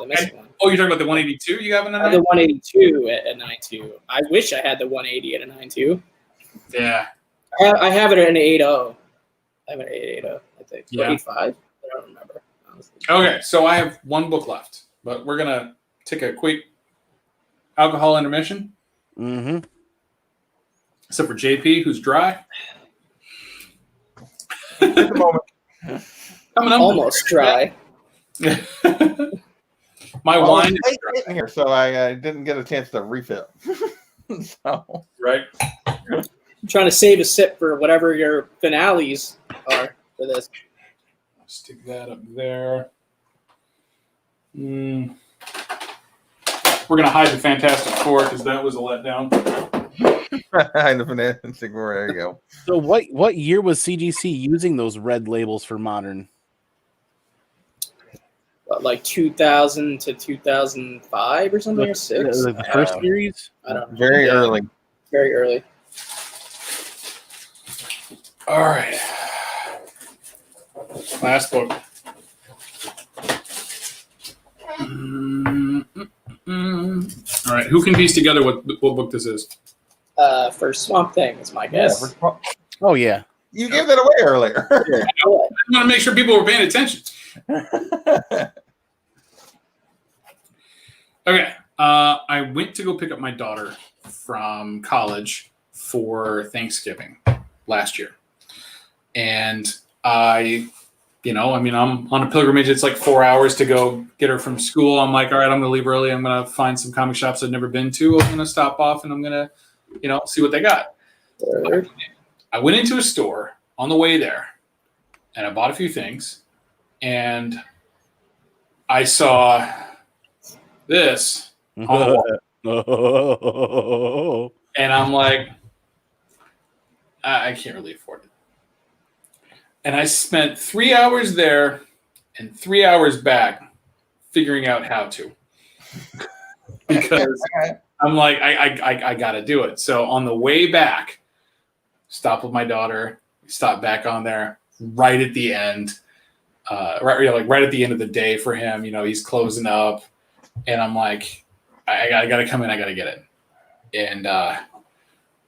missing one. Oh, you're talking about the 182 you have in the 182 at a 9.2. I wish I had the 180 at a 9.2. Yeah. I have it at an 8.0. I have an 8.0, I think. Yeah. 8.5. I don't remember. Okay, so I have one book left, but we're gonna take a quick alcohol intermission. Mm-hmm. Except for JP, who's dry. At the moment. Almost dry. My Well, wine I is was late in here, so I didn't get a chance to refill. So. right. I'm trying to save a sip for whatever your finales are for this. Stick that up there. We're gonna hide the Fantastic Four because that was a letdown. There you go. So what year was CGC using those red labels for Modern? What, like 2000 to 2005 or something, or six? The first series? I don't know. Very early. Very early. All right. Last book. All right. Who can piece together what book this is? First Swamp Thing is my guess. Oh yeah. You gave that away earlier. I want to make sure people were paying attention. Okay. I went to go pick up my daughter from college for Thanksgiving last year. And I'm on a pilgrimage. It's like 4 hours to go get her from school. I'm like, all right, I'm going to leave early. I'm going to find some comic shops I've never been to. I'm going to stop off and I'm going to, see what they got. I went into a store on the way there and I bought a few things and I saw this on the wall. And I'm like, I can't really afford it. And I spent 3 hours there and 3 hours back figuring out how to. Because I'm like, I got to do it. So on the way back, stop with my daughter, stop back on there right at the end. Right at the end of the day for him, he's closing up. And I'm like, I got to come in. I got to get it. And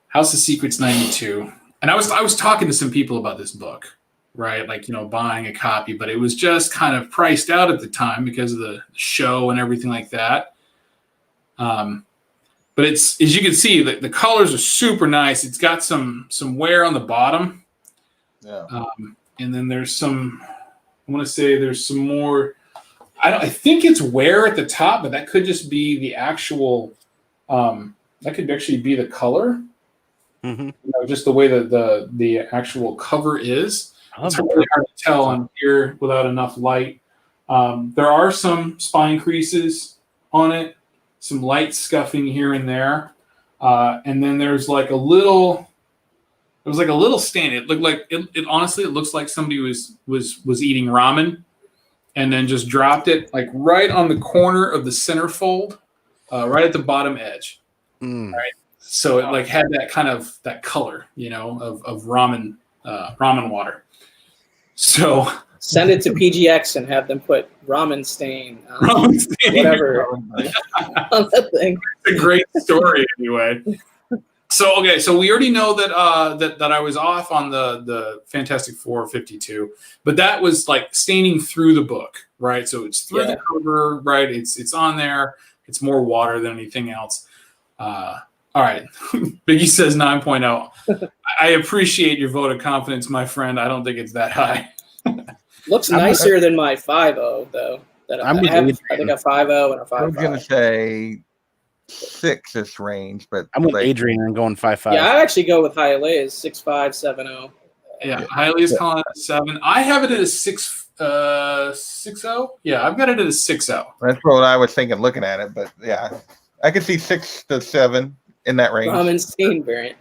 House of Secrets 92. And I was talking to some people about this book, right? Like, buying a copy, but it was just kind of priced out at the time because of the show and everything like that. But it's, as you can see, the colors are super nice. It's got some wear on the bottom. Yeah. And then there's some, I want to say there's some more, I think it's wear at the top, but that could just be the actual, that could actually be the color. Mm-hmm. Just the way that the actual cover is. It's really hard to tell on here without enough light. There are some spine creases on it, some light scuffing here and there. And then there's like a little stain. It looked like it honestly, it looks like somebody was eating ramen and then just dropped it like right on the corner of the centerfold, right at the bottom edge. Right. So it like had that kind of that color, of ramen water. So send it to PGX and have them put ramen stain, whatever on that thing. It's a great story anyway. So we already know that I was off on the Fantastic Four 52, but that was like staining through the book, right? So it's through the cover, right? It's on there. It's more water than anything else. All right. Biggie says 9.0. I appreciate your vote of confidence, my friend. I don't think it's that high. Looks nicer than my 5.0 though. I think a 5.0 and a 5.5. I was gonna say 6-ish range, but I'm with Adrian and going 5.5. Yeah, I'd actually go with Hialeah's 6.5, 7.0. Yeah, Hialeah's calling it a 7. I have it at a 6.0. Yeah, I've got it at a 6.0. That's what I was thinking looking at it, but yeah, I could see 6 to 7 in that range. Ramen stain variant.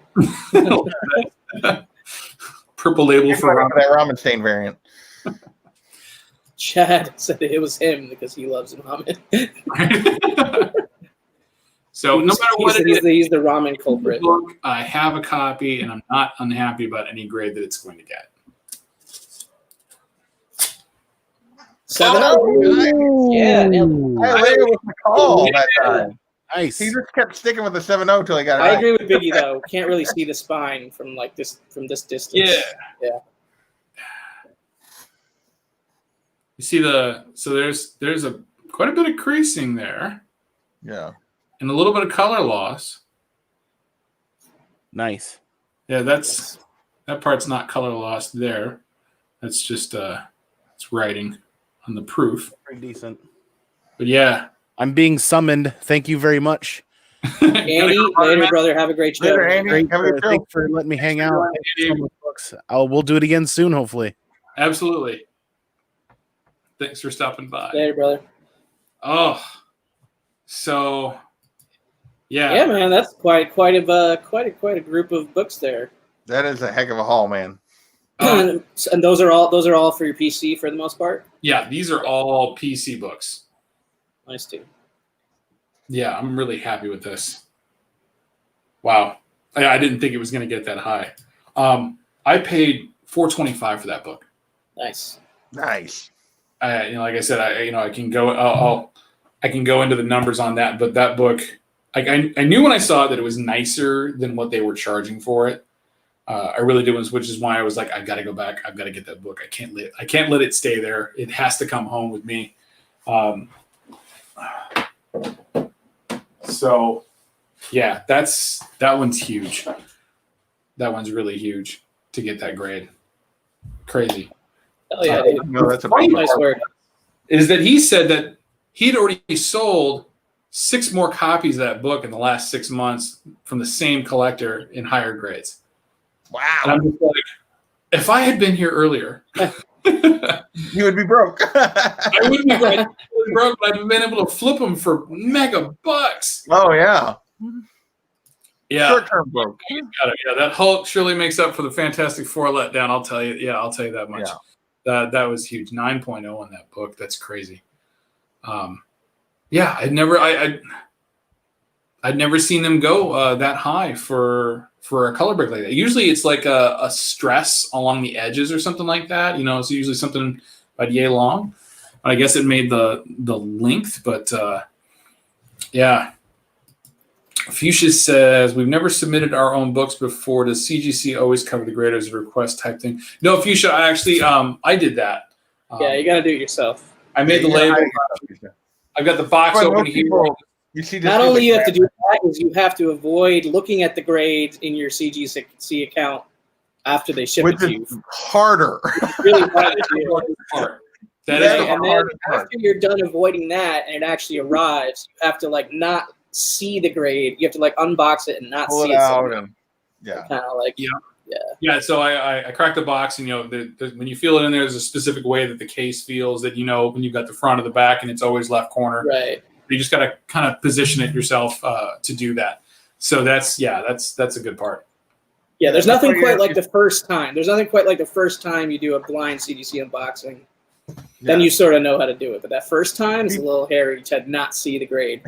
Purple label for ramen. That ramen stain variant. Chad said it was him because he loves ramen. So no matter what it is, he's the ramen culprit. Look, I have a copy, and I'm not unhappy about any grade that it's going to get. 7.0. Yeah, nailed it. I later with the call that time. Nice. He just kept sticking with the 7.0 till he got it I right. agree with Biggie though. Can't really see the spine from this distance. Yeah. Yeah. You see there's a quite a bit of creasing there. Yeah. And a little bit of color loss. Nice. Yeah, that part's not color lost there. That's just it's writing on the proof. Pretty decent. But yeah. I'm being summoned. Thank you very much. Andy, later, brother. Have a great show. Later, Andy. Great, Have a good show. thanks for letting me hang out. We'll do it again soon, hopefully. Absolutely. Thanks for stopping by. Later, brother. Oh, so yeah. Yeah, man, that's quite a group of books there. That is a heck of a haul, man. And those are all for your PC for the most part. Yeah, these are all PC books. Nice too. Yeah, I'm really happy with this. Wow, I didn't think it was going to get that high. I paid $4.25 for that book. Nice. Nice. Like I said, I can go. I can go into the numbers on that, but that book, I knew when I saw it that it was nicer than what they were charging for it. I really did, which is why I was like, I've got to go back. I've got to get that book. I can't let it stay there. It has to come home with me. So, yeah, that one's huge. That one's really huge to get that grade. Crazy. Oh yeah, dude. No, that's a Funny Nice part work. is that he said that he'd already sold 6 more copies of that book in the last 6 months from the same collector in higher grades. And wow. I'm just like, if I had been here earlier, You would be broke. I wouldn't have been broke, but I've been able to flip them for mega bucks. Oh yeah. Yeah. Short-term broke. Yeah, that Hulk surely makes up for the Fantastic Four letdown. I'll tell you. Yeah, I'll tell you that much. Yeah. That was huge. 9.0 on that book. That's crazy. Yeah, I'd never seen them go that high for a color break like that. Usually it's like a stress along the edges or something like that. It's usually something about yay long. I guess it made the length, but yeah. Fuchsia says, we've never submitted our own books before. Does CGC always cover the grade as a request type thing? No, Fuchsia, I actually I did that. Yeah, you got to do it yourself. I made the label. I've got the box open here. You see, Not only you have to do that, is you have to avoid looking at the grades in your CGC account after they ship it to you. Harder. It's really hard to do. That Yeah, is and then after you're done avoiding that and it actually arrives, you have to not see the grade. You have to unbox it and not Pull see it it. out and Kind of Yeah, so I cracked the box, and when you feel it in there, there's a specific way that the case feels that when you've got the front or the back, and it's always left corner. Right. You just got to kind of position it yourself to do that. So that's a good part. Yeah, there's nothing quite like the first time. There's nothing quite like the first time you do a blind CGC unboxing. Then you sort of know how to do it. But that first time, it's a little hairy to not see the grade.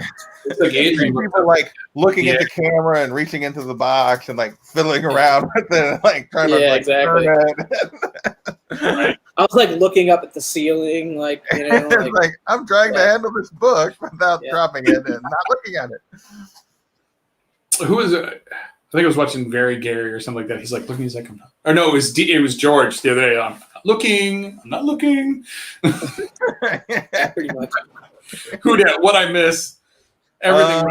It's like Adrian. people looking at the camera and reaching into the box and fiddling around with it, trying to exactly. turn it. Right. I was looking up at the ceiling, It's I'm trying to handle this book without dropping it and not looking at it. Who was it? I think I was watching Very Gary or something like that. He's looking. He's like, or no, it was George the other day. I'm not looking. pretty much. Who did? What I miss? Everything.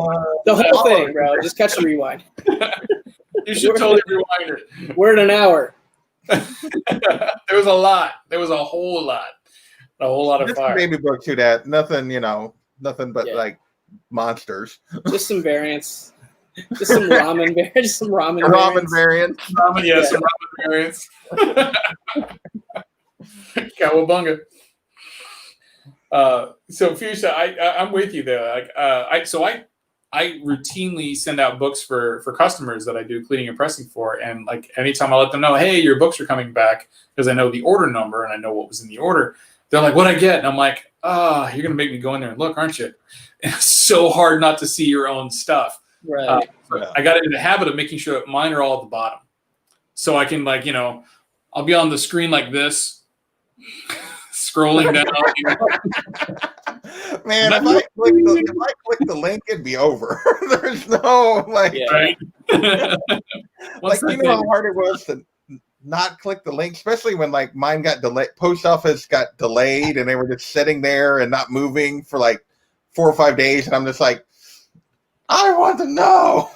The whole thing, bro. Just catch the rewind. You should totally rewind it. We're in an hour. There was a lot. There was a whole lot. A whole lot of Just fire. a baby book to that. Nothing, nothing but monsters. Just some variants. Just some ramen variants. Some ramen variants. Some ramen variants. Cowabunga. So Fuchsia, I'm with you there. I routinely send out books for customers that I do cleaning and pressing for, and anytime I let them know, hey, your books are coming back, because I know the order number and I know what was in the order, they're like, what'd I get? And I'm like, you're gonna make me go in there and look, aren't you? And it's so hard not to see your own stuff. Right. I got into the habit of making sure that mine are all at the bottom, so I can I'll be on the screen like this, scrolling down. Man, if I click the link, it'd be over. There's no Right. how hard it was to not click the link, especially when like mine got delayed. Post office got delayed, and they were just sitting there and not moving for like 4 or 5 days, and I'm just like, I want to know.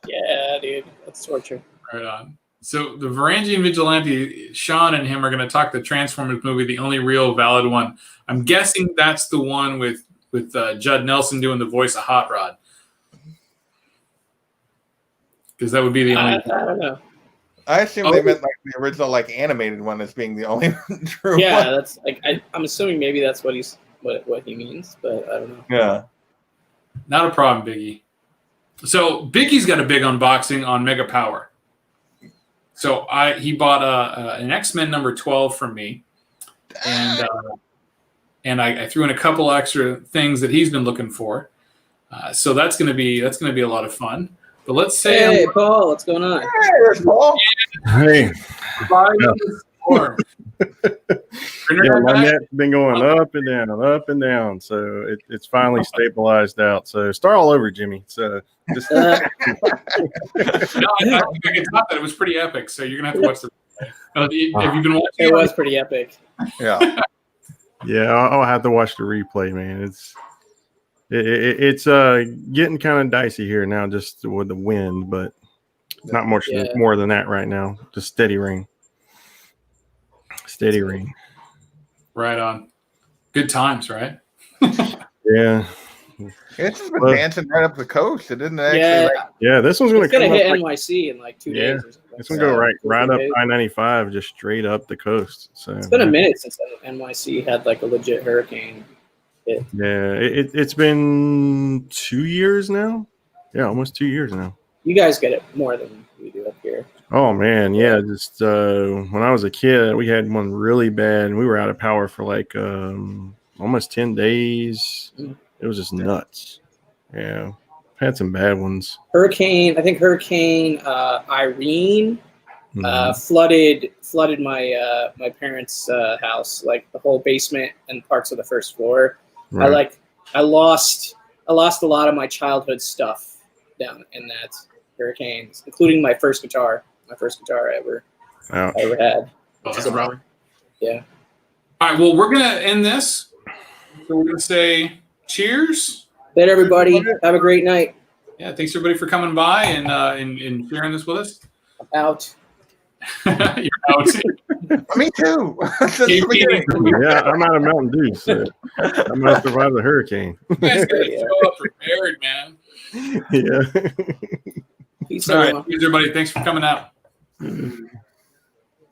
Yeah, dude, that's torture. Right on. So the Varangian Vigilante, Sean and him are going to talk the Transformers movie, the only real valid one. I'm guessing that's the one with Judd Nelson doing the voice of Hot Rod. Because that would be the only. I don't know. I assume they meant like the original like animated one as being the only true Yeah, one. that's like I'm assuming maybe that's what he means, but I don't know. Yeah. Not a problem, Biggie. So Biggie's got a big unboxing on Mega Power. So he bought an X-Men number 12 from me, and I threw in a couple extra things that he's been looking for. So that's gonna be a lot of fun. But let's say, hey, Paul, what's going on? Hey, there's Paul. Hey, Storm. yeah, my net's been going up and down. So it's finally stabilized out. So start all over, Jimmy. So just No, I think I can top that. It was pretty epic. So you're gonna have to watch the. Have you been watching? It was pretty epic. Yeah. yeah, I'll have to watch the replay, man. It's getting kind of dicey here now, just with the wind, but not much more than that right now. Just steady rain. Steady rain. Right on. Good times, right? Yeah. It's just been dancing right up the coast. It didn't actually. Yeah, this one's going to come hit up NYC in like 2 days. Or something. It's going to go right up I-95, just straight up the coast. So it's been a minute since NYC had like a legit hurricane. Yeah, it's been 2 years now. Yeah, almost 2 years now. You guys get it more than we do up here. Oh man, yeah. Just when I was a kid, we had one really bad, and we were out of power for like almost 10 days. It was just nuts. Yeah, had some bad ones. Hurricane Irene flooded my parents' house, like the whole basement and parts of the first floor. Right. I lost a lot of my childhood stuff down in that hurricane, including my first guitar I ever had. Oh, that's wrong. Yeah. All right. Well, we're gonna end this. So we're gonna say cheers. Good, everybody. Have a great night. Yeah. Thanks everybody for coming by and sharing this with us. I'm out. You're out. Me too. Yeah, I'm out of Mountain Dew, so I'm gonna survive the hurricane. You guys gotta show up prepared, man. Yeah. Peace All right. everyone. Everybody. Thanks for coming out.